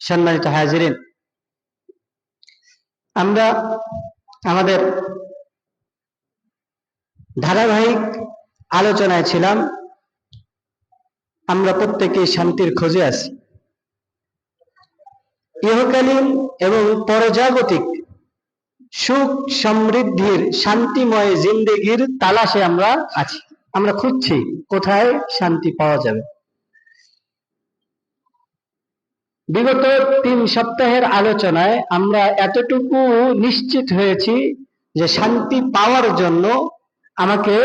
সম্মানিত হাজিরিন, আমরা আমাদের ধারাবাহিক আলোচনায় ছিলাম। আমরা প্রত্যেকেই শান্তির খোঁজে আছি। ইহকালীন এবং পরজাগতিক সুখ সমৃদ্ধির শান্তিময় জিন্দেগির তালাশে আমরা আছি। আমরা খুঁজছি কোথায় শান্তি পাওয়া যাবে। বিগত 3 সপ্তাহের আলোচনায় আমরা এতটুকু নিশ্চিত হয়েছি যে শান্তি পাওয়ার জন্য আমাকে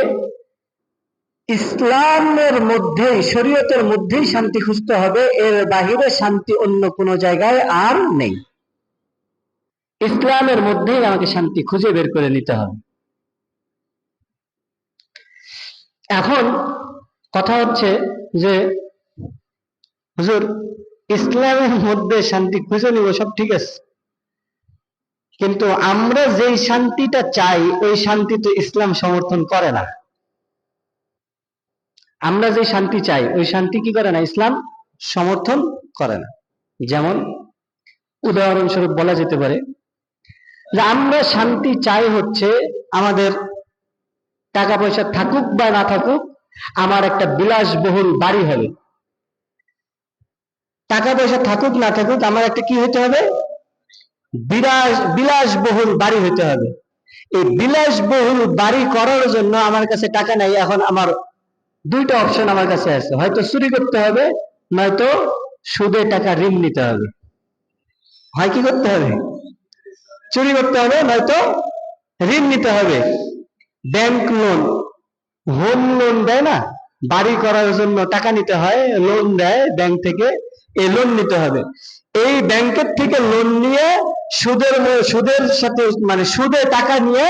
ইসলামের মধ্যেই, শরীয়তের মধ্যেই শান্তি খুঁজতে হবে। এর বাহিরে শান্তি অন্য কোনো জায়গায় আর নেই। ইসলামের মধ্যেই আমাকে শান্তি খুঁজে বের করে নিতে হবে। এখন কথা হচ্ছে যে হুজুর, ইসলামের মধ্যে শান্তি খুঁজে নিব, সব ঠিক আছে, কিন্তু আমরা যেই শান্তিটা চাই ওই শান্তি তো ইসলাম সমর্থন করে না। আমরা যে শান্তি চাই ওই শান্তি কি করে না? ইসলাম সমর্থন করে না। যেমন উদাহরণস্বরূপ বলা যেতে পারে যে আমরা শান্তি চাই হচ্ছে আমাদের টাকা পয়সা থাকুক বা না থাকুক, আমার একটা বিলাসবহুল বাড়ি হবে। টাকা পয়সা থাকুক না থাকুক, আমার একটা কি হতে হবে? বিলাসবহুল বাড়ি হতে হবে। এই বিলাসবহুল বাড়ি করার জন্য আমার কাছে টাকা নাই। এখন আমার দুইটা অপশন আমার কাছে আছে, হয়তো চুরি করতে হবে, নয়তো সুদে টাকা ঋণ নিতে হবে। হয় কি করতে হবে? চুরি করতে হবে, নয়তো ঋণ নিতে হবে। ব্যাংক লোন, হোম লোন দেয় না, বাড়ি করার জন্য টাকা নিতে হয়, লোন দেয় ব্যাংক থেকে, এই লোন নিতে হবে। এই ব্যাংকের থেকে লোন নিয়ে সুদের সাথে মানে সুদে টাকা নিয়ে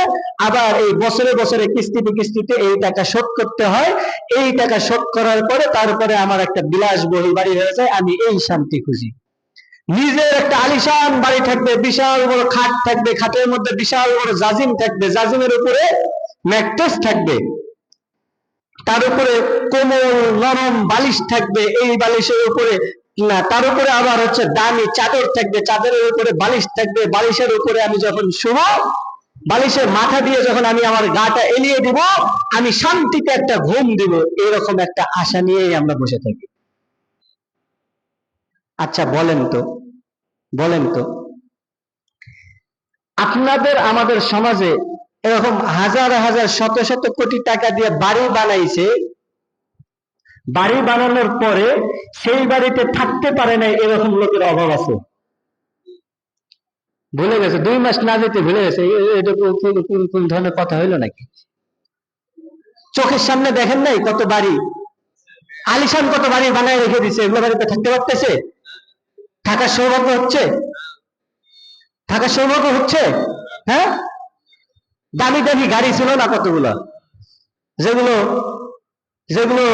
আবার এই বছরে বছরে কিস্তিতে কিস্তিতে এই টাকা শোধ করতে হয়। এই টাকা শোধ করার পরে তারপরে আমার একটা বিলাসবহুল বাড়ি হয়ে যায়। আমি এই শান্তি খুঁজি। নিজের একটা আলিশান বাড়ি থাকবে, বিশাল বড় খাট থাকবে, খাটের মধ্যে বিশাল বড় জাজিম থাকবে, জাজিমের উপরে ম্যাট্রেস থাকবে, তার উপরে কোমল নরম বালিশ থাকবে, এই বালিশের উপরে না, তার উপরে আবার হচ্ছে দামি চাদর থাকবে, চাদরের উপরে বালিশ থাকবে, বালিশের উপরে আমি যখন শুবো, বালিশের মাথা দিয়ে যখন আমি আমার গাটা এলিয়ে দিব, আমি শান্তিতে একটা ঘুম দিব, এরকম একটা আশা নিয়েই আমরা বসে থাকি। আচ্ছা বলেন তো আপনাদের আমাদের সমাজে এরকম হাজার হাজার শত শত কোটি টাকা দিয়ে বাড়ি বানাইছে, বাড়ি বানানোর পরে সেই বাড়িতে থাকতে পারে না, এরকম লোকের অভাব আছে? ভুলে গেছে, 2 মাস না যেতে ভুলে গেছে। এটা কোন ধরনের কথা হইলো নাকি? চোখের সামনে দেখেন নাই কত বাড়ি, আলিশান কত বাড়ি বানায় রেখে দিছে, এগুলো বাড়িতে থাকতে পারতেছে? থাকার সৌভাগ্য হচ্ছে? থাকার সৌভাগ্য হচ্ছে? হ্যাঁ, দামি দামি গাড়ি ছিল না কতগুলো, যেগুলো যেগুলো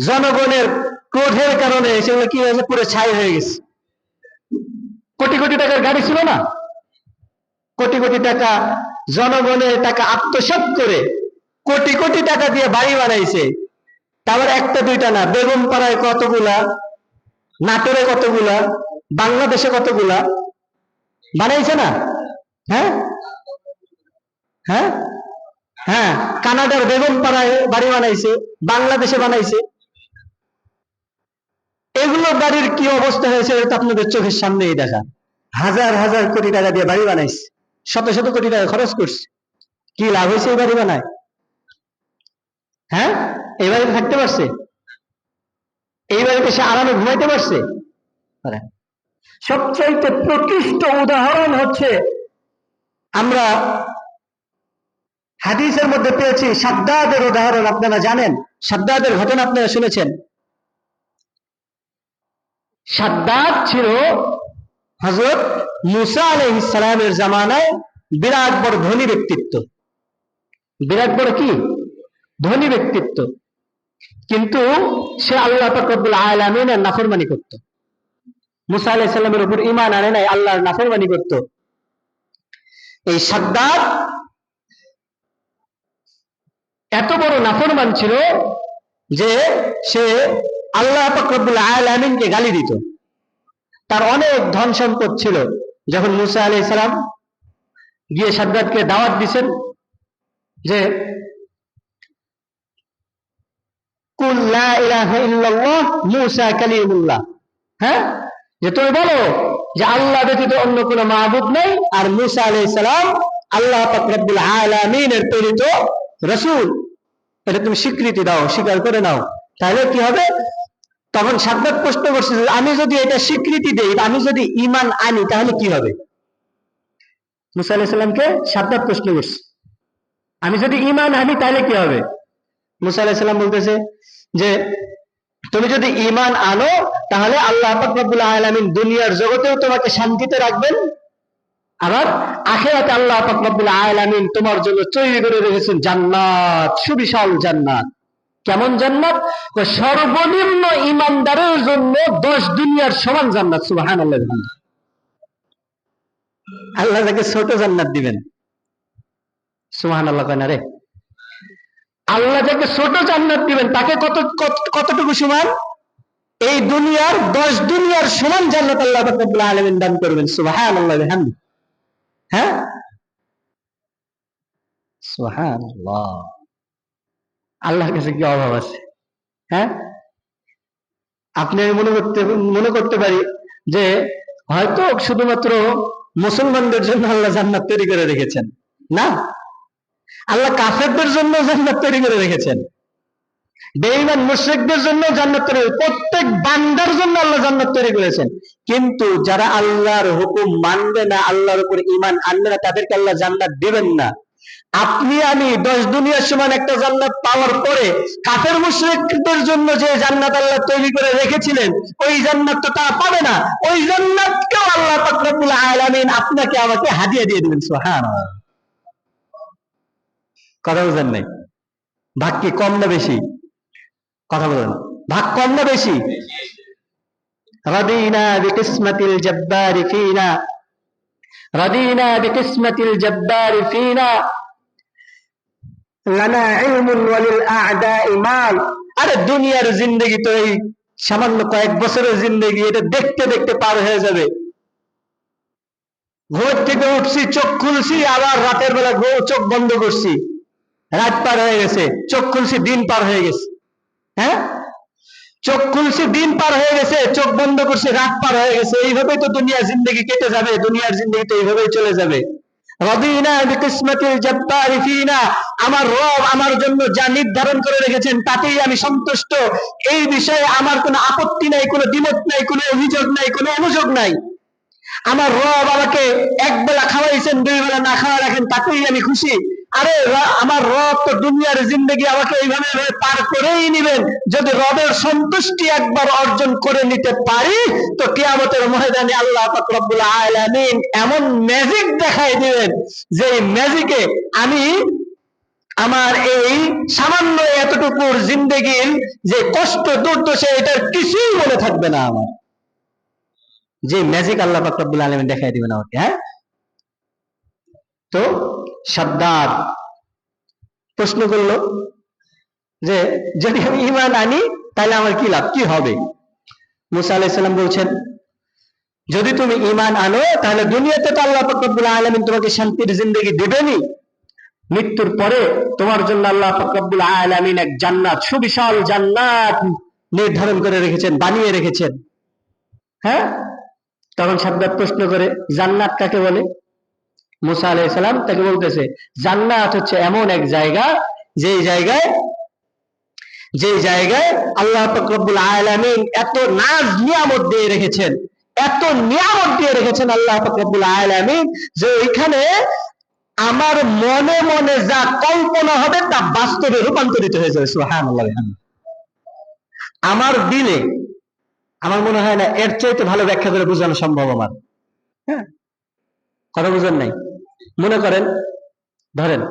জনগণের ক্রোধের কারণে সেগুলো কি হয়েছে, পুরো ছাই হয়ে গেছে। কোটি কোটি টাকার গাড়ি ছিল না, কোটি কোটি টাকা জনগণের টাকা আত্মসাৎ করে কোটি কোটি টাকা দিয়ে বাড়ি বানাইছে। তারপর একটা দুইটা না, বেগম পাড়ায় কতগুলা, নাটোরে কতগুলা, বাংলাদেশে কতগুলা বানাইছে না? হ্যাঁ হ্যাঁ হ্যাঁ, কানাডার বেগম পাড়ায় বাড়ি বানাইছে, বাংলাদেশে বানাইছে। এগুলো বাড়ির কি অবস্থা হয়েছে এটা আপনাদের চোখের সামনেই দেখা। হাজার হাজার কোটি টাকা দিয়ে বাড়ি বানাইছে, শত শত কোটি টাকা খরচ করছে, কি লাভ হয়েছে এই বাড়ি বানায়? হ্যাঁ, এই বাড়িতে থাকতে পারছে? এই বাড়িতে সে আরামে ঘুমাইতে পারছে? সবচাইতে প্রকৃষ্ট উদাহরণ হচ্ছে আমরা হাদিসের মধ্যে পেয়েছি সাদ্দাদের উদাহরণ। আপনারা জানেন সাদ্দাদের ঘটনা, আপনারা শুনেছেন। সাদ্দাদ ছিল হযরত মুসা আলাইহিস সালামের জামানায় বিরাট বড় ধনী ব্যক্তিত্ব, বিরাট বড় কি ধনী ব্যক্তিত্ব, কিন্তু সে আল্লাহ পাক রব্বুল আলামিনের নাফরমানি করত। মুসা আলাইহিস সালামের উপর ঈমান আনে নাই, আল্লাহর নাফরমানি করত। এই সাদ্দাদ এত বড় নাফরমান ছিল যে সে আল্লাহ পাক রব্বুল আলামিনকে গালি দিত। তার অনেক ধন সম্পদ ছিল। যখন মুসা আলাইহিস সালাম গিয়ে শাদ্দাদকে দাওয়াত দিছেন যে কুল লা ইলাহা ইল্লাল্লাহ মুসা কালিমুল্লাহ, হ্যাঁ, যে তুমি বলো যে আল্লাহ ব্যতীত অন্য কোনো মাবুদ নেই, আর মুসা আলাইহিস সালাম আল্লাহ পাক রব্বুল আলামিনের প্রেরিত রাসূল, এটা তুমি স্বীকৃতি দাও, স্বীকার করে নাও, তাহলে কি হবে? তখন শাদ্দাদ প্রশ্ন করছে যে আমি যদি এটা স্বীকৃতি দেই, আমি যদি ঈমান আনি, তাহলে কি হবে? মুসা আলাইহিস সালামকে শাদ্দাদ প্রশ্ন করছে, আমি যদি ঈমান আনি তাহলে কি হবে? মুসা আলাইহিস সালাম বলতেছে যে তুমি যদি ঈমান আনো, তাহলে আল্লাহ পাক রব্বুল আলামিন দুনিয়ার জগতেও তোমাকে শান্তিতে রাখবেন, আবার আখিরাতে আল্লাহ পাক রব্বুল আলামিন তোমার জন্য তৈরি করে রেখেছেন জান্নাত, সুবিশাল জান্নাত। কেমন জান্নাত? সর্বনিম্ন ঈমানদারের জন্য 10 দুনিয়ার সমান জান্নাত। সুবহানাল্লাহ। আল্লাহ তাকে ছোট জান্নাত দিবেন। সুবহানাল্লাহ। কেন রে? আল্লাহ যাকে ছোট জান্নাত দিবেন তাকে কতটুকু সমান? এই দুনিয়ার 10 দুনিয়ার সমান জান্নাত আল্লাহ পাক রব্বুল আলামিন দান করবেন। সুবহানাল্লাহ বিহামদি। হ্যাঁ, সুবহানাল্লাহ। আল্লাহর কাছে কি অভাব আছে? হ্যাঁ, আপনি মনে করতে পারি যে হয়তো শুধুমাত্র মুসলমানদের জন্য আল্লাহ জান্নাত তৈরি করে রেখেছেন। না, আল্লাহ কাফেরদের জন্য জান্নাত তৈরি করে রেখেছেন, বেঈমান মুশরিকদের জন্য জান্নাত তৈরি, প্রত্যেক বান্দার জন্য আল্লাহ জান্নাত তৈরি করেছেন। কিন্তু যারা আল্লাহর হুকুম মানবে না, আল্লাহর উপর ঈমান আনবে না, তাদেরকে আল্লাহ জান্নাত দিবেন না। আপনি আমি 10 দুনিয়ার সমান একটা জান্নাত পাওয়ার পরে কাফের মুশরিকদের জন্য যে জান্নাত আল্লাহ তৈরি করে রেখেছিলেন, ওই জান্নাত তো তা পাবে না। ওই জান্নাতকেও আল্লাহ পাক রব্বুল আলামিন আপনাকে আমাকে হাদিয়া দিয়ে দিবেন। সুবহানাল্লাহ। কথা বুঝেন নাই? ভাগ কি কম না বেশি? কথা বলেন, ভাগ কম না বেশি? রাদিনা বিকিসমাতিল জাব্বারি ফিনা, রাদিনা বিকিসমাতিল জাব্বারি ফিনা, লানা ইলমুন ওয়ালিল আ'দাই মাল। আরে দুনিয়ার জিন্দেগি তো এই সামান্য কয়েক বছরের জিন্দেগি, এটা দেখতে দেখতে পার হয়ে যাবে। ঘুম থেকে উঠছি, চোখ খুলছি, আবার রাতের বেলা চোখ বন্ধ করছি, রাত পার হয়ে গেছে, চোখ খুলছি, দিন পার হয়ে গেছে। হ্যাঁ, চোখ খুলছি, দিন পার হয়ে গেছে, চোখ বন্ধ করছি, রাত পার হয়ে গেছে। এইভাবেই তো দুনিয়ার জিন্দেগি কেটে যাবে, দুনিয়ার জিন্দেগি তো এইভাবেই চলে যাবে। রাদিনা বিকিসমাতিল জাব্বারি ফিনা, আমার রব আমার জন্য যা নির্ধারণ করে রেখেছেন তাতেই আমি সন্তুষ্ট। এই বিষয়ে আমার কোনো আপত্তি নাই, কোনো দ্বিমত নাই, কোনো অভিযোগ নাই, কোনো অনুযোগ নাই। আমার রব আমাকে এক বেলা খাওয়াইছেন, 2 বেলা না খাওয়া রাখেন, তাতেই আমি খুশি। আরে আমার রব তো দুনিয়ার জিন্দেগি আমাকে এইভাবে পার করেই নিবেন। যদি রবের সন্তুষ্টি একবার অর্জন করে নিতে পারি, তো কিয়ামতের ময়দানে আল্লাহ পাক রব্বুল আলামিন এমন ম্যাজিক দেখাই দিবেন, যে ম্যাজিকে আমি আমার এই সামান্য এতটুকুর জিন্দেগির যে কষ্ট দুর্দশা, এটার কিছুই মনে থাকবে না আমার। যে ম্যাজিক আল্লাহ পাক রব্বুল আলামিন দেখাই দিবেন আমাকে। হ্যাঁ, তো শাদ্দাদ প্রশ্ন করলো যে যদি আমি ঈমান আনি তাহলে আমার কি লাভ, কি হবে? মুসা আলাইহিস সালাম বলছেন, যদি তুমি ঈমান আনো তাহলে দুনিয়াতে তো আল্লাহ পাক রব্বুল আলামিন তোমাকে শান্তির জিন্দেগি দিবেনই, মৃত্যুর পরে তোমার জন্য আল্লাহ পাক রব্বুল আলামিন এক জান্নাত, সুবিশাল জান্নাত নির্ধারণ করে রেখেছেন, বানিয়ে রেখেছেন। হ্যাঁ, তখন শাদ্দাদ প্রশ্ন করে, জান্নাত কাকে বলে? মুসা আলাইহিস সালাম তাকে বলতেছে, জান্নাত হচ্ছে এমন এক জায়গা, যে জায়গায় আল্লাহ পাক রব্বুল আলামিন এত নাজ নিয়ামত দিয়ে রেখেছেন, এত নিয়ামত দিয়ে রেখেছেন আল্লাহ পাক রব্বুল আলামিন, যে ওইখানে আমার মনে মনে যা কল্পনা হবে তা বাস্তবে রূপান্তরিত হয়ে যাবে। সুবহানাল্লাহ। আমার দিলে, আমার মনে হয় না এর চাইতে ভালো ব্যাখ্যা করে বোঝানো সম্ভব আমার। হ্যাঁ, কথা বুঝেন নাই? মনে করেন, ধরেন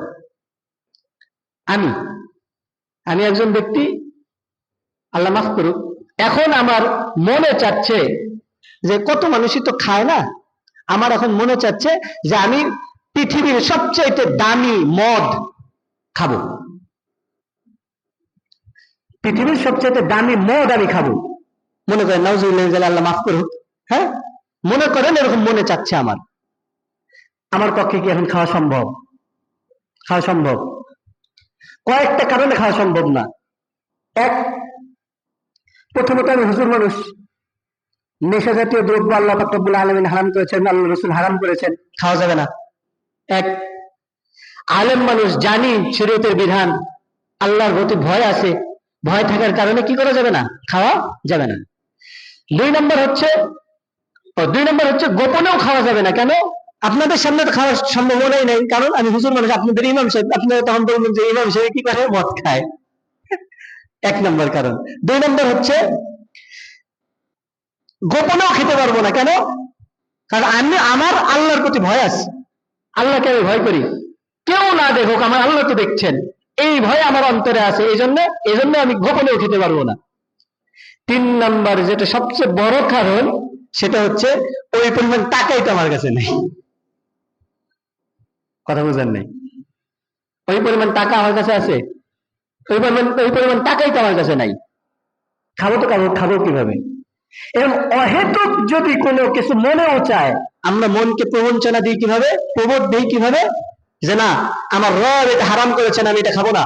আমি একজন ব্যক্তি, আল্লাহ মাফ করুক, এখন আমার মনে চাচ্ছে যে কত মানুষই তো খায় না, আমার এখন মনে চাচ্ছে যে আমি পৃথিবীর সবচাইতে দামি মদ খাবো, পৃথিবীর সবচাইতে দামি মদ আমি খাবো। মনে করেন, নাউজুবিল্লাহ, আল্লাহ মাফ করুক। হ্যাঁ, মনে করেন এরকম মনে চাচ্ছে আমার, আমার পক্ষে কি এখন খাওয়া সম্ভব? খাওয়া সম্ভব? কয়েকটা কারণে খাওয়া সম্ভব না। এক, প্রথমত আমি হুজুর মানুষ, নেশা জাতীয় দ্রব্য আল্লাহ পাক রব্বুল আলামিন হারাম করেছেন, আল্লাহ রাসূল হারাম করেছেন, খাওয়া যাবে না। এক, আলেম মানুষ, জানি শরীয়তের বিধান, আল্লাহর প্রতি ভয় আছে, ভয় থাকার কারণে কি করা যাবে না? খাওয়া যাবে না। দুই নম্বর হচ্ছে গোপনেও খাওয়া যাবে না। কেন? আপনাদের সামনে তো খাওয়ার সম্ভাবনাই নেই, কারণ আমি হুজুর মানুষ, আপনাদের ইমাম সাহেব, আপনারা তখন বলবেন যে ইমাম সাহেব কি করে? মদ খায়। এক নম্বর কারণ। দুই নম্বর হচ্ছে গোপনেও খেতে পারবো না। কেন? কারণ আমার আল্লাহর প্রতি ভয় আছে, আল্লাহকে আমি ভয় করি, কেউ না দেখুক, আমার আল্লাহ তো দেখছেন, এই ভয় আমার অন্তরে আছে, এই জন্য আমি গোপনেও খেতে পারবো না। তিন নাম্বার, যেটা সবচেয়ে বড় কারণ, সেটা হচ্ছে ওই পরিমাণ টাকাই তো আমার কাছে নেই। কথা বুঝেন নাই? ওই পরিমাণ টাকা আমার কাছে আছে? ওই পরিমাণ টাকাই তো আমার কাছে নাই। খাবো কিভাবে? এবং অহেতুক যদি কোনো কিছু মনেও চায়, আমরা মনকে প্রবঞ্চনা দিই কিভাবে, প্রবোধ দিই কিভাবে, যে না, আমার রব এটা হারাম করেছেন, আমি এটা খাবো না।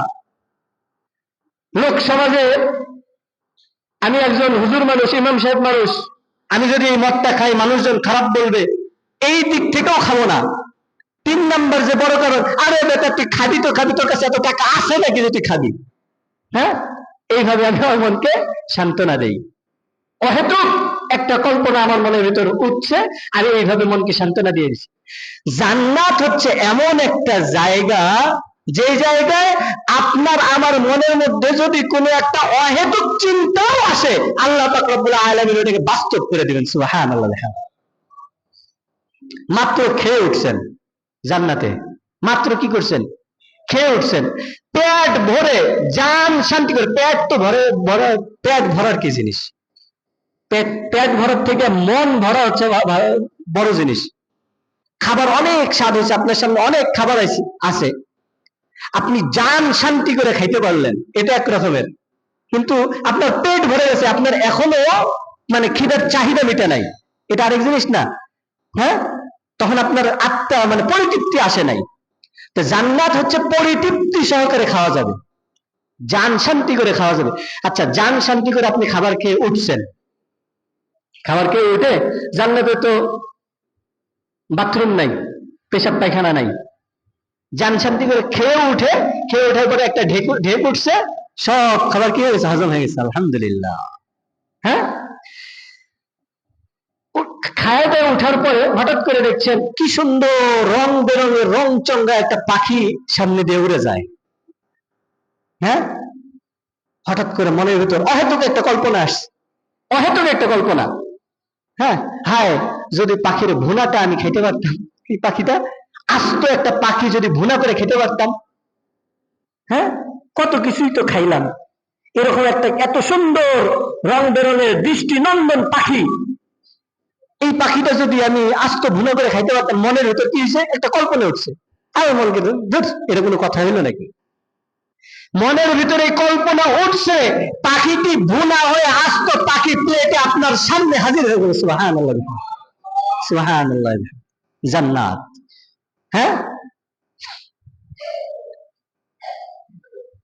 লোক সমাজে আমি একজন হুজুর মানুষ, ইমাম সাহেব মানুষ, আমি যদি এই মদটা খাই মানুষজন খারাপ বলবে, এই দিক থেকেও খাবো না। তিন নাম্বার যে বড় কারণ, আরে বেটা তুই খাবি, তোর কাছে এত টাকা আছে নাকি যে তুই খাবি? হ্যাঁ, এইভাবে আমি আমার মনকে সান্ত্বনা দেই। অহেতুক একটা কল্পনা আমার মনের ভিতর উঠছে, আমি এইভাবে মনকে সান্ত্বনা দিয়ে দিচ্ছি। জান্নাত হচ্ছে এমন একটা জায়গা, যে জায়গায় আপনার আমার মনের মধ্যে যদি কোনো একটা অহেতুক চিন্তাও আসে, আল্লাহ পাক রব্বুল আলামিন ওটাকে বাস্তব করে দিবেন। সুবহানাল্লাহ। মাত্র খেয়ে উঠছেন জান্নাতে, মাত্র কি করছেন? খেয়ে উঠছেন, পেট ভরে, জান শান্তি করে। পেট তো পেট ভরার কি জিনিস? পেট ভরার থেকে মন ভরা হচ্ছে বড় জিনিস। খাবার অনেক স্বাদ হয়েছে, আপনার সামনে অনেক খাবার আছে, আপনি জান শান্তি করে খাইতে পারলেন, এটা এক রকমের। কিন্তু আপনার পেট ভরে গেছে, আপনার এখনো মানে খিদার চাহিদা মিটে নাই, এটা আরেক জিনিস না? হ্যাঁ, তখন আপনার আত্মা মানে পরিতৃপ্তি আসে নাই। তো জান্নাত হচ্ছে পরিতৃপ্তি সহকারে খাওয়া যাবে, জান শান্তি করে খাওয়া যাবে। আচ্ছা, জান শান্তি করে আপনি খাবার খেয়ে উঠছেন, খাবার খেয়ে উঠে, জান্নাতে তো বাথরুম নাই, পেশাব পায়খানা নাই, জান শান্তি করে খেয়ে ওঠার পরে একটা ঢেক উঠছে, সব খাবার কি হয়ে গেছে? হজম হয়ে গেছে, আলহামদুলিল্লাহ। হ্যাঁ, খায় দায় উঠার পরে হঠাৎ করে দেখছেন কি সুন্দর রং বেরঙের রং চঙ্গা একটা পাখি সামনে দিয়ে উড়ে যায়। হ্যাঁ, হঠাৎ করে মনের ভিতর অহেতুক একটা কল্পনা আসছে, অহেতুক একটা কল্পনা। হ্যাঁ, হায় যদি পাখির ভুনাটা আমি খেতে পারতাম, এই পাখিটা আস্ত একটা পাখি যদি ভুনা করে খেতে পারতাম। হ্যাঁ, কত কিছুই তো খাইলাম, এরকম একটা এত সুন্দর রং বেরঙের দৃষ্টি নন্দন পাখি, এই পাখিটা যদি আমি আস্ত ভুনা করে খাইতে পারতাম, মনের ভিতর কি হয়েছে? একটা কল্পনা উঠছে। আমি মনে করি এটা কোনো কথা হইলো নাকি? মনের ভিতরে কল্পনা উঠছে, পাখিটি ভুনা হয়ে আস্ত পাখি প্লেটে আপনার সামনে হাজির হয়ে গেল। সুবহানাল্লাহ, সুবহানাল্লাহ। জান্নাত। হ্যাঁ,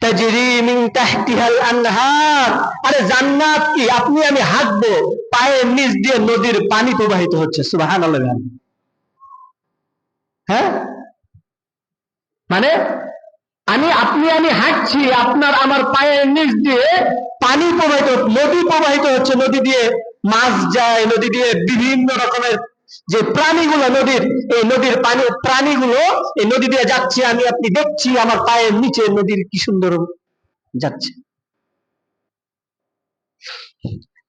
তাজরি মিন তাহতিহাল আনহার। আরে জান্নাত কি, আপনি আমি হাঁটবো, পায়ের নিচ দিয়ে নদীর পানি প্রবাহিত হচ্ছে। সুবহানাল্লাহ। হ্যাঁ, মানে আমি হাঁটছি, আপনার আমার পায়ের নিচ দিয়ে পানি প্রবাহিত, নদী প্রবাহিত হচ্ছে, নদী দিয়ে মাছ যায়, নদী দিয়ে বিভিন্ন রকমের যে প্রাণীগুলো নদীর, এই নদীর প্রাণীগুলো এই নদী দিয়ে যাচ্ছে, আমি আপনি দেখছি, আমার পায়ের নিচে নদীর কি সুন্দর যাচ্ছে।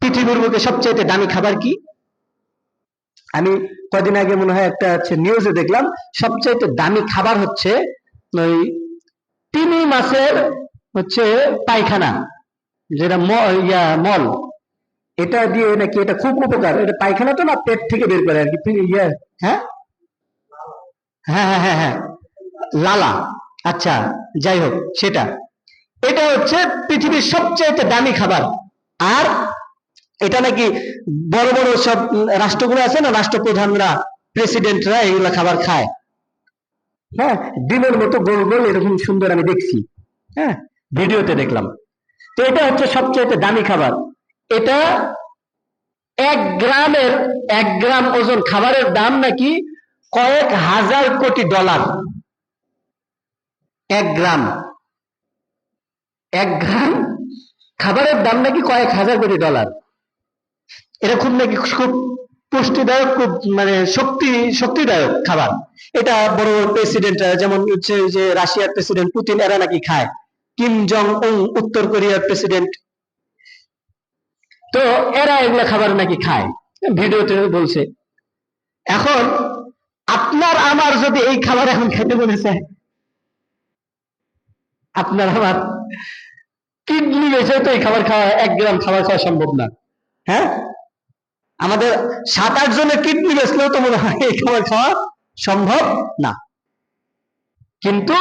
পৃথিবীর বুকে সবচেয়ে দামি খাবার কি? আমি কদিন আগে মনে হয় একটা নিউজে দেখলাম, সবচেয়ে দামি খাবার হচ্ছে ওই তিমি মাছের হচ্ছে পায়খানা, যেটা মল, এটা দিয়ে নাকি এটা খুব উপকার। এটা পায়খানা তো না, পেট থেকে বের করে আর কি। হ্যাঁ হ্যাঁ হ্যাঁ হ্যাঁ হ্যাঁ, লালা। আচ্ছা, যাই হোক, সেটা এটা হচ্ছে পৃথিবীর সবচেয়ে দামি খাবার। আর এটা নাকি বড় বড় সব রাষ্ট্রগুলো আছে না, রাষ্ট্রপ্রধানরা, প্রেসিডেন্টরা এগুলা খাবার খায়। হ্যাঁ, ডিমের মতো গোল গোল এরকম সুন্দর আমি দেখছি, হ্যাঁ, ভিডিওতে দেখলাম। তো এটা হচ্ছে সবচেয়ে দামি খাবার। এটা 1 গ্রাম ওজন খাবারের দাম নাকি কয়েক হাজার কোটি ডলার। 1 গ্রাম খাবারের দাম নাকি কয়েক হাজার কোটি ডলার। এটা খুব নাকি খুব পুষ্টিদায়ক, খুব মানে শক্তিদায়ক খাবার। এটা বড় বড় প্রেসিডেন্টরা, যেমন হচ্ছে যে রাশিয়ার প্রেসিডেন্ট পুতিন, এরা নাকি খায়। কিম জং উন উত্তর কোরিয়ার প্রেসিডেন্ট, তো এরা এগুলা খাবার নাকি খায়, ভিডিওতে বলছে। এখন আপনার আমার যদি এই খাবার এখন খেতে মনে চায়, আপনার আমার কিডনি বেঁচে তো এই খাবার খাওয়া, 1 গ্রাম খাবার খাওয়া সম্ভব না। হ্যাঁ, আমাদের 7-8 জনের কিডনি বেচলেও তো মনে হয় এই খাবার খাওয়া সম্ভব না। কিন্তু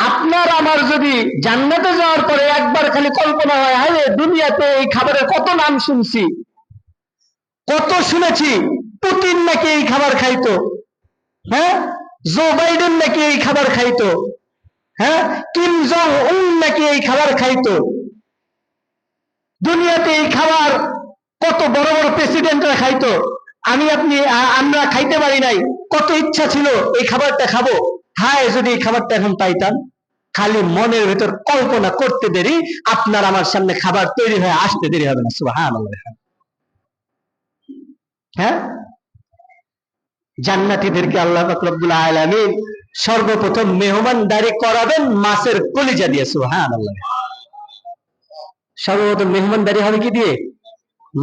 আপনার আমার যদি জান্নাতে যাওয়ার পরে একবার খালি কল্পনা হয়, আরে দুনিয়াতে এই খাবারের কত নাম শুনছি, কত শুনেছি, পুতিন নাকি এই খাবার খাইতো, হ্যাঁ, জো বাইডেন নাকি এই খাবার খাইতো, হ্যাঁ, কিম জং উন নাকি এই খাবার খাইতো, দুনিয়াতে এই খাবার কত বড় বড় প্রেসিডেন্টরা খাইতো, আমরা খাইতে পারি নাই, কত ইচ্ছা ছিল এই খাবারটা খাবো। হায় যদি এই খাবারটা এখন পাইতাম। খালি মনের ভিতর কল্পনা করতে দেরি, আপনার আমার সামনে খাবার তৈরি হয়ে আসতে দেরি হবে না। সুবহানাল্লাহ। হ্যাঁ, জান্নাতীদেরকে আল্লাহ পাক রব্বুল আলামিন সর্বপ্রথম মেহমানদারি করাবেন মাছের কলিজা দিয়ে। সুবহানাল্লাহ। সর্বপ্রথম মেহমানদারি হবে কি দিয়ে?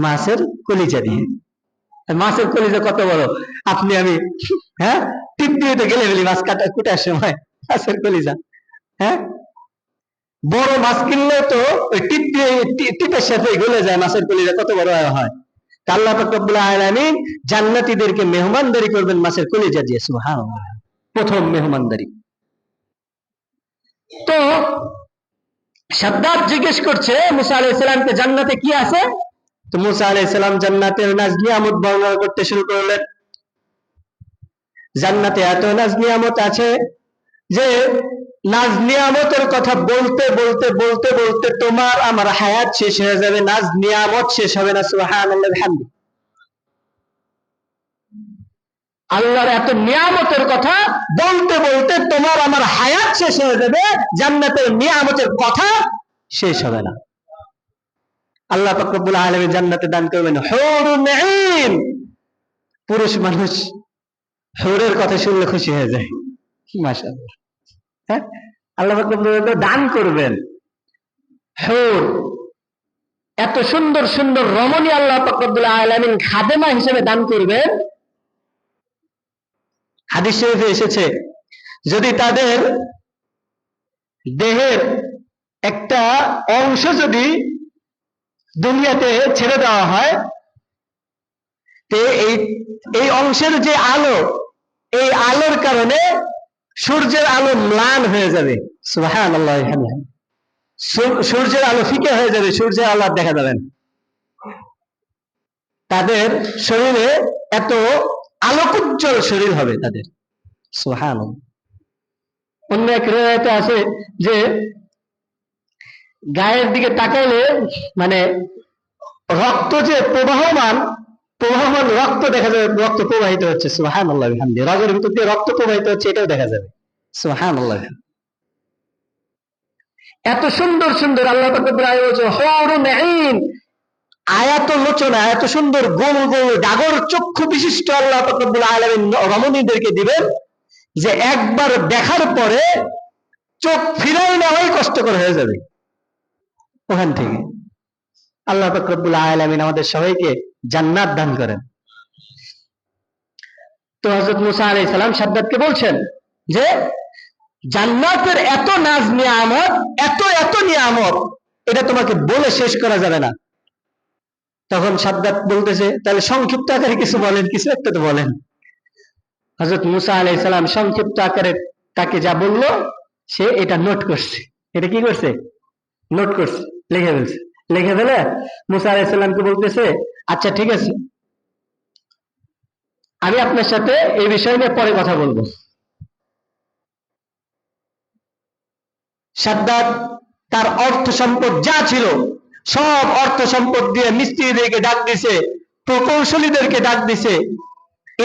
মাছের কলিজা দিয়ে। মাছের কলিজা কত বড়, আপনি আমি, হ্যাঁ, টিপ দিয়ে তো গেলে ফেলি মাছ কুটার সময় মাছের কলিজা। হ্যাঁ, বড় মাছ কিনলেও তো ওই টিপ দিয়ে টিপের সাথে গলে যায় মাছের কলিজা, কত বড় হয়। আল্লাহ পাক রব্বুল আলামিন জান্নাতীদেরকে মেহমানদারি করবেন মাছের কলিজা দিয়ে। সুবহানাল্লাহ, প্রথম মেহমানদারি। তো শাদ্দাদ জিজ্ঞেস করছে মুসা আলাইহিস সালামকে, জান্নাতে কি আছে? তো মুসা আলাইহিস সালাম জান্নাতের নাজ নিয়ামত বর্ণনা করতে শুরু করলেন। জান্নাতে এত নাজ নিয়ামত আছে যে নাজ নিয়ামতের কথা বলতে বলতে বলতে বলতে তোমার আমার হায়াত শেষ হয়ে যাবে, নাজ নিয়ামত শেষ হবে না। সুবহানাল্লাহ বিহামদি। আল্লাহর এত নিয়ামতের কথা বলতে বলতে তোমার আমার হায়াত শেষ হয়ে যাবে, জান্নাতের নিয়ামতের কথা শেষ হবে না। আল্লাহ পাক রব্বুল আলামিন জান্নাতে দান করবেন হুরুন ঈন। পুরুষ মানুষ হুরের কথা শুনলে খুশি হয়ে যায়, মাশাআল্লাহ। হ্যাঁ, আল্লাহ পাক রব্বুল আলামিন দান করবেন হুর, এত সুন্দর সুন্দর রমণী আল্লাহ পাক রব্বুল আলামিন খাদেমা হিসেবে দান করবেন। হাদিস শরীফে এসেছে, যদি তাদের দেহের একটা অংশ যদি দুনিয়াতে ছেড়ে দেওয়া হয়, তো এই অংশের যে আলো, এই আলোর কারণে সূর্যের আলো ম্লান হয়ে যাবে। সুবহানাল্লাহ। সূর্যের আলো ফিকে হয়ে যাবে, সূর্যের আলো দেখা যাবে না। তাদের শরীরে এত আলোকোজ্জ্বল শরীর হবে তাদের। সুবহানাল্লাহ। অন্য এক রিওয়ায়াতে আছে যে গায়ের দিকে তাকাইলে মানে রক্ত যে প্রবাহমান রক্ত দেখা যাবে, রক্ত প্রবাহিত হচ্ছে। সুবহানাল্লাহ বিহামদি। রগের ভিতর দিয়ে রক্ত প্রবাহিত হচ্ছে, এটাও দেখা যাবে। সুবহানাল্লাহ। এত সুন্দর সুন্দর আল্লাহ পাক রব্বুল আলামিন বলেছেন হুরুন ঈন, আয়াত লোচনা, এত সুন্দর গোল গোল ডাগর চক্ষু বিশিষ্ট আল্লাহ পাক রব্বুল আলামিন রমণীদেরকে দিবেন যে একবার দেখার পরে চোখ ফিরাই নেওয়াই কষ্টকর হয়ে যাবে ওখান থেকে। আল্লাহ পাক রব্বুল আলামিন আমাদের সবাইকে জান্নাত দান করেন। তো হযরত মুসা আলাইহিস সালাম শাদ্দাদকে বলছেন যে জান্নাতের এত নাজ নিয়ামত, এত এত নিয়ামত, এটা তোমাকে বলে শেষ করা যাবে না। তখন শাদ্দাদ বলতেছে, তাহলে সংক্ষিপ্ত আকারে কিছু বলেন, কিছু একটা তো বলেন। হযরত মুসা আলাইহিস সালাম সংক্ষিপ্ত আকারে তাকে যা বলল, সে এটা নোট করছে। এটা কি করছে? নোট করছে, লিখে ফেলছে। লিখে ফেলে মুসা আলাইহিস সালামকে বলতেছে, আচ্ছা ঠিক আছে, আমি আপনার সাথে এই বিষয় নিয়ে পরে কথা বলবো। সাদ্দাত তার অর্থ সম্পদ যা ছিল সব অর্থ সম্পদ দিয়ে মিস্ত্রিদেরকে ডাক দিছে, প্রকৌশলীদেরকে ডাক দিছে,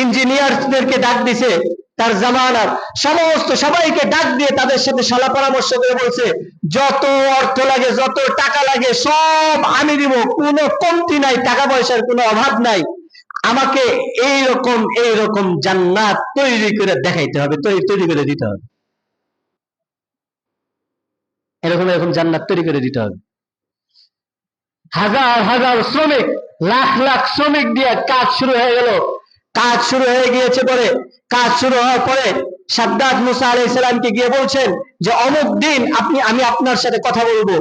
ইঞ্জিনিয়ারদেরকে ডাক দিছে, তার জামানার সমস্ত সবাইকে ডাক দিয়ে তাদের সাথে সলা পরামর্শ করে বলছে, যত অর্থ লাগে, যত টাকা লাগে সব আমি দিব, কোনো কমতি নাই, টাকা পয়সার কোনো অভাব নাই, আমাকে এইরকম জান্নাত তৈরি করে দেখাইতে হবে, তৈরি করে দিতে হবে, এরকম জান্নাত তৈরি করে দিতে হবে। হাজার হাজার শ্রমিক, লাখ লাখ শ্রমিক দিয়ে কাজ শুরু হয়ে গেল। কাজ শুরু হয়ে গিয়েছে, পরে কাজ শুরু হওয়ার পরে সাদ্দাত মুসা আলাইহিস সালামকে গিয়ে বলছেন যে অমুক দিন আমি আপনার সাথে কথা বলবো,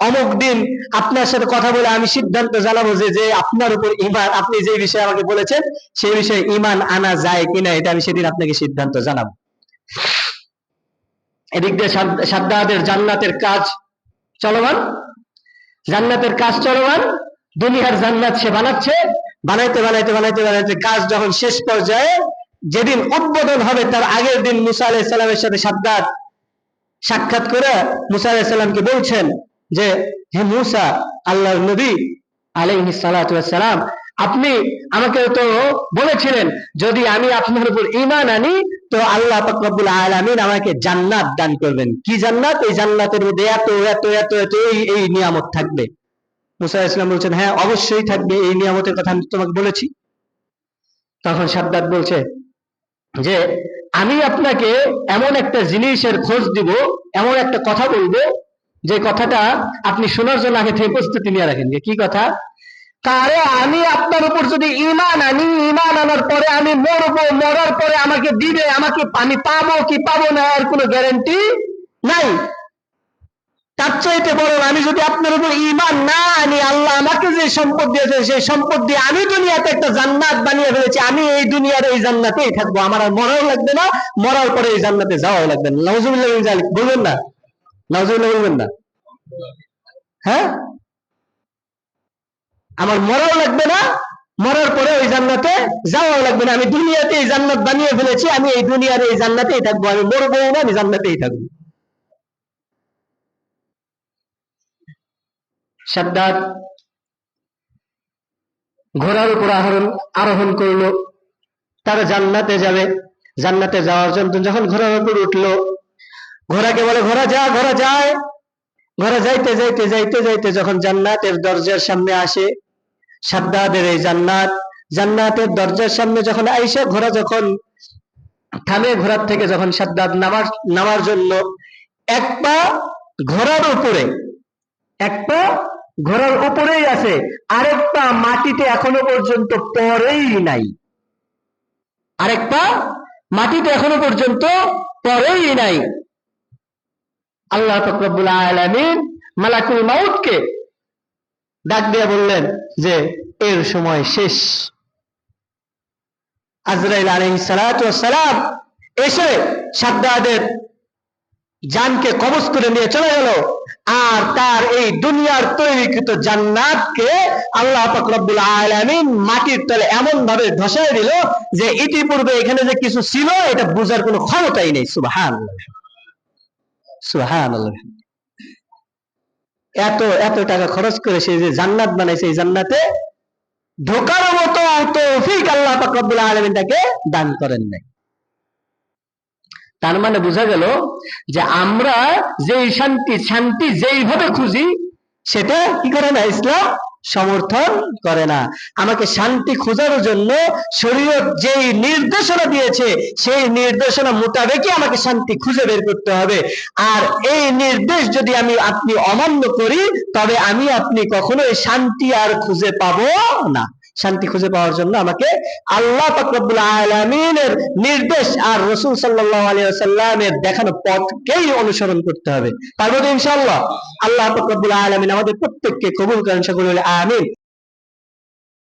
অমুক দিন আপনার সাথে কথা বলে আমি সিদ্ধান্ত জানাবো যে আপনার উপর ঈমান, আপনি যে বিষয়ে আমাকে বলেছেন সেই বিষয়ে ঈমান আনা যায় কিনা, এটা আমি সেদিন আপনাকে সিদ্ধান্ত জানাবো। এদিক দিয়ে সাদ্দাতের জান্নাতের কাজ চলমান, জান্নাতের কাজ চলমান, দুনিয়ার জান্নাত সে বানাচ্ছে, বানাইতে বানাইতে বানাইতে বানাইতে কাজ যখন শেষ পর্যায়ে, যেদিন উদ্বোধন হবে তার আগের দিন মুসা আলাইহিস সালামের সাথে সাদ্দাত সাক্ষাৎ করে মুসা আলাইহিস সালামকে বলছেন যে, হে মুসা, আল্লাহর নবী আলাইহিস সালাতু ওয়াস সালাম, আপনি আমাকে তো বলেছিলেন যদি আমি আপনার উপর ঈমান আনি তো আল্লাহ পাক রব্বুল আলামিন আমাকে জান্নাত দান করবেন। কি জান্নাত? এই জান্নাতের মধ্যে এত এত এত এত এই নিয়ামত থাকবে। মুসা আলাইহিস সালাম বলছেন, হ্যাঁ অবশ্যই থাকবে, এই নিয়ামতের কথা আমি তোমাকে বলেছি। তখন সাদ্দাত বলছে যে আমি আপনাকে এমন একটা জিনিসের খোঁজ দিব, এমন একটা কথা বলবো যে কথাটা আপনি শোনার জন্য আগে থেকে প্রস্তুতি নিয়ে রাখেন। কি কথা? কারে আমি আপনার উপর যদি ঈমান আনি, ঈমান আনার পরে আমি মরবো, মরার পরে আমাকে দিবে, আমি পাবো কি পাবো না আর কোনো গ্যারান্টি নাই। তার চাইতে বড়, আমি যদি আপনার উপর ঈমান না আনি, আল্লাহ আমাকে যে সম্পদ দিয়েছে সেই সম্পদ দিয়ে আমি দুনিয়াতে একটা জান্নাত বানিয়ে ফেলেছি, আমি এই দুনিয়ার এই জান্নাতেই থাকবো, আমার আর মরাও লাগবে না, মরার পরে এই জান্নাতে যাওয়াও লাগবে না। নাউজুবিল্লাহ মিন যালিক বলবেন না? নাউজুবিল্লাহ বলবেন না? হ্যাঁ, আমার মরাও লাগবে না, মরার পরে ওই জান্নাতে যাওয়াও লাগবে না, আমি দুনিয়াতে এই জান্নাত বানিয়ে ফেলেছি, আমি এই দুনিয়ার এই জান্নাতেই থাকবো, আমি মরবো না, আমি জান্নাতেই থাকবো। সাদ্দাত ঘোড়ার উপর আরোহণ করলো, তারা জান্নাতে যাবে। জান্নাতে যাওয়ার জন্য যখন ঘোড়ার উপর উঠলো, ঘোড়াকে বলে ঘোড়া যা, ঘোড়া যায়। ঘোড়া যাইতে যাইতে যাইতে যাইতে যখন জান্নাতের দরজার সামনে আসে, সাদ্দাতের এই জান্নাতের দরজার সামনে যখন আইসে, ঘোড়া যখন থামে, ঘোড়ার থেকে যখন সাদ্দাত নামার জন্য এক পা ঘোড়ার উপরে, এক পা ঘোড়ার উপরেই আছে, আরেক পা মাটিতে এখনো পর্যন্ত পড়েই নাই, আরেক পা মাটিতে এখনো পর্যন্ত পড়েই নাই। আল্লাহ পাক রব্বুল আলামিন মালাকুল মাউতকে ডাক দিয়ে বললেন যে এর সময় শেষ। আজরাইল আলাইহিস সালাতু ওয়াস সালাম এসে সাদ্দাতের জানকে কবজ করে নিয়ে চলে গেল, আর তার এই দুনিয়ার তৈরিকৃত জান্নাতকে আল্লাহ পাক রব্বুল আলামিন মাটির তলে এমন ভাবে ধসায় দিল যে ইতিপূর্বে এখানে যে কিছু ছিল এটা বোঝার কোনো ক্ষমতাই নেই। সুবহানাল্লাহ, সুবহানাল্লাহ। এত এত টাকা খরচ করে সে যে জান্নাত বানাইছে, এই জান্নাতে ঢোকার মতো তৌফিক আল্লাহ পাক রব্বুল আলামিন তাকে দান করেন নাই। তার মানে বোঝা গেল যে আমরা যেই শান্তি যেইভাবে খুঁজি সেটা কি করে না, ইসলাম সমর্থন করে না। আমাকে শান্তি খোঁজার জন্য শরীয়ত যেই নির্দেশনা দিয়েছে সেই নির্দেশনা মোতাবেকই আমাকে শান্তি খুঁজে বের করতে হবে। আর এই নির্দেশ যদি আপনি অমান্য করি, তবে আপনি কখনোই শান্তি আর খুঁজে পাবো না। শান্তি খুঁজে পাওয়ার জন্য আমাকে আল্লাহ পাক রব্বুল আলামিনের নির্দেশ আর রাসূল সাল্লাল্লাহু আলাইহি ওয়াসাল্লামের দেখানো পথকেই অনুসরণ করতে হবে। পারবো তো ইনশাআল্লাহ? আল্লাহ পাক রব্বুল আলামিন আমাদের প্রত্যেককে কবুল করেন, সকলে বলে আমিন।